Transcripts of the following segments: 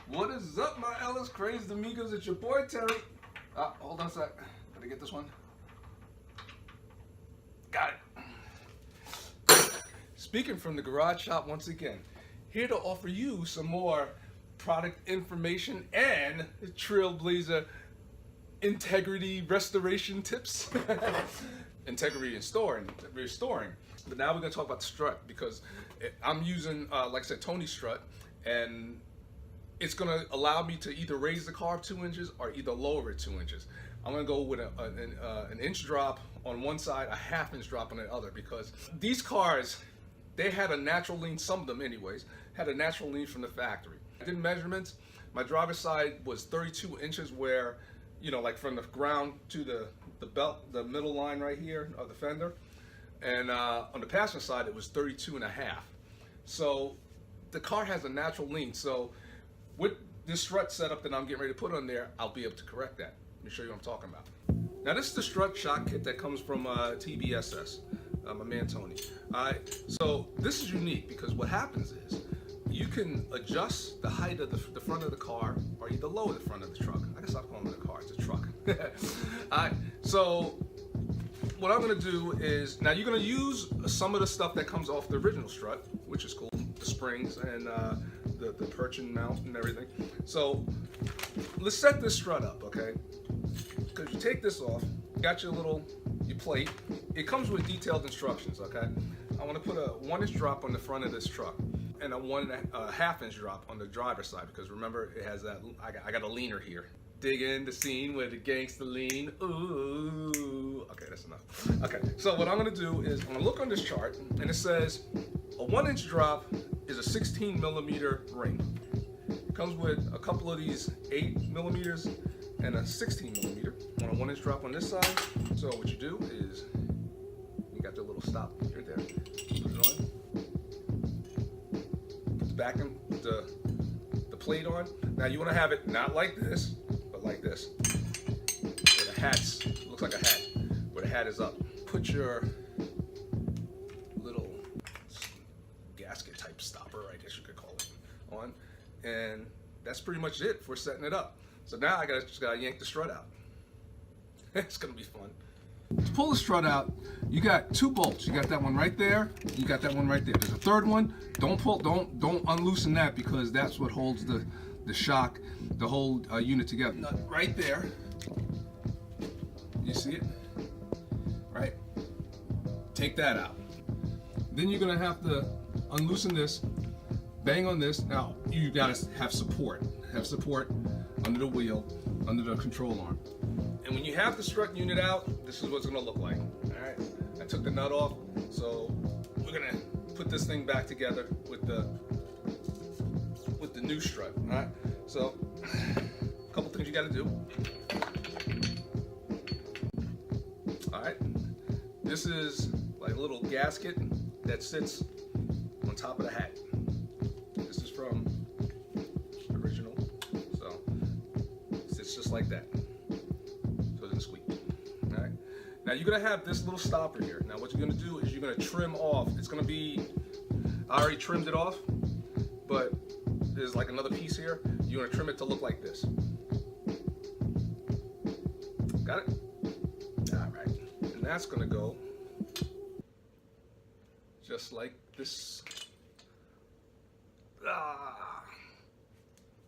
What is up, my Ellis crazed amigos? It's your boy Terry. Hold on a sec. Gotta get this one. Got it. Speaking from the garage shop once again, here to offer you some more product information and Trailblazer integrity restoration tips. Integrity restoring. But now we're gonna talk about the strut because I'm using, like I said, Tony's strut, and it's gonna allow me to either raise the car 2 inches or either lower it 2 inches. I'm gonna go with an inch drop on one side, a ½ inch drop on the other, because these cars, they had a natural lean, some of them anyways, had a natural lean from the factory. I did measurements. My driver's side was 32 inches where, you know, like from the ground to the belt, the middle line right here of the fender. And on the passenger side, it was 32.5. So the car has a natural lean. So with this strut setup that I'm getting ready to put on there, I'll be able to correct that. Let me show you what I'm talking about. Now this is the strut shock kit that comes from TBSS, my man Tony. Alright, so this is unique because what happens is you can adjust the height of the front of the car or either lower the front of the truck. I guess I'll call it a car, it's a truck. Alright, so what I'm going to do is, now you're going to use some of the stuff that comes off the original strut, which is cool, the springs and the perch and mount and everything. So let's set this strut up, okay? Because you take this off, you got your plate. It comes with detailed instructions, okay? I want to put a 1 inch drop on the front of this truck and a 1.5 inch drop on the driver's side, because remember it has that, I got a leaner here. Dig in the scene where the gangster lean. Ooh. Okay, that's enough. Okay, so what I'm gonna do is I'm gonna look on this chart, and it says a 1 inch drop is a 16 millimeter ring. It comes with a couple of these 8 millimeters and a 16 millimeter on a 1 inch drop on this side. So what you do is you got the little stop here, there. Put it on. Put the back and the plate on. Now you want to have it not like this, but like this. Where the hat's looks like a hat. Where the hat is up. Put your little gasket type stopper, I guess you could call it, on, and that's pretty much it for setting it up. So now I just gotta yank the strut out. It's gonna be fun. To pull the strut out, you got 2 bolts. You got that one right there. You got that one right there. There's a third one. Don't unloosen that, because that's what holds the shock, the whole unit together. Nut right there. You see it? Right? Take that out. Then you're gonna have to unloosen this, bang on this. Now you gotta have support. Have support under the wheel, under the control arm. And when you have the strut unit out, this is what it's gonna look like. Alright? I took the nut off, so we're gonna put this thing back together with the new strut. Alright? So a couple things you gotta do. Alright. This is like a little gasket that sits on top of the hat. This is from the original. So it sits just like that. Squeak. All right. Now you're gonna have this little stopper here. Now what you're gonna do is you're gonna trim off. It's gonna be, I already trimmed it off, but there's like another piece here. You're gonna trim it to look like this. Got it? All right. And that's gonna go just like this.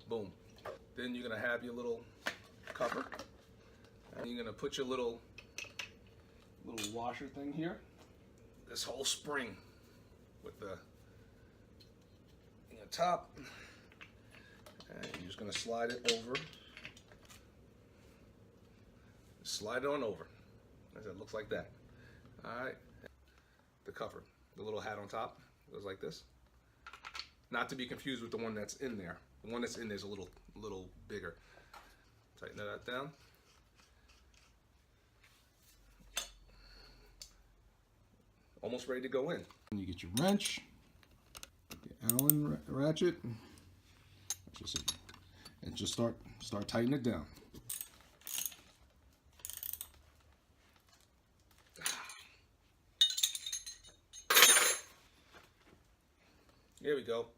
Boom. Then you're gonna have your little cover. And you're gonna put your little washer thing here. This whole spring with the top, and you're just gonna slide it over. Slide it on over. It looks like that. All right. The cover, the little hat on top, goes like this. Not to be confused with the one that's in there. The one that's in there is a little bigger. Tighten that down. Almost ready to go in. You get your wrench, the Allen ratchet, and just start tightening it down. Here we go.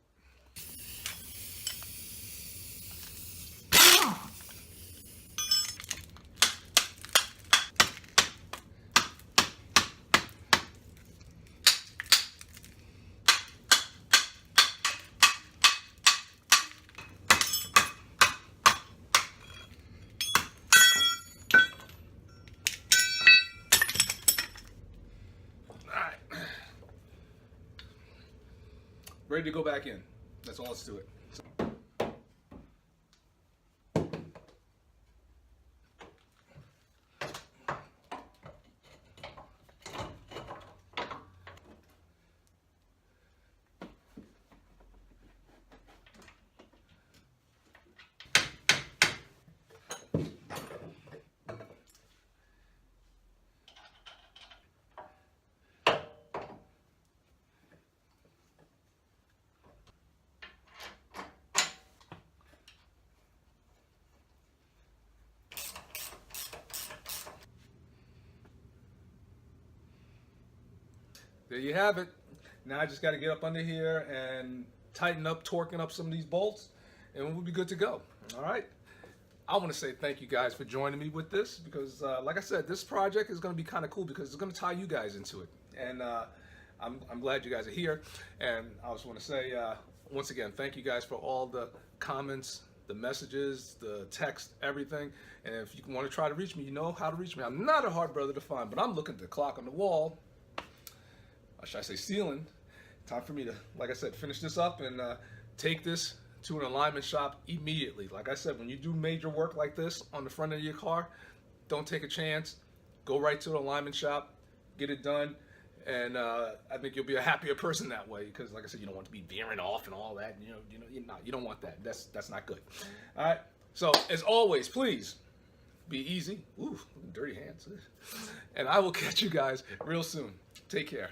ready to go back in. That's all let's do it. There you have it. Now I just got to get up under here and tighten up, torquing up some of these bolts, and we'll be good to go. All right. I want to say thank you guys for joining me with this because, like I said, this project is going to be kind of cool because it's going to tie you guys into it. And I'm glad you guys are here. And I just want to say, once again, thank you guys for all the comments, the messages, the text, everything. And if you want to try to reach me, you know how to reach me. I'm not a hard brother to find, but I'm looking at the clock on the wall. Or should I say ceiling? Time for me to, like I said, finish this up and take this to an alignment shop immediately. Like I said, when you do major work like this on the front of your car, don't take a chance. Go right to an alignment shop, get it done, and I think you'll be a happier person that way. Because, like I said, you don't want to be veering off and all that. You don't want that. That's not good. All right. So as always, please be easy. Ooh, dirty hands. And I will catch you guys real soon. Take care.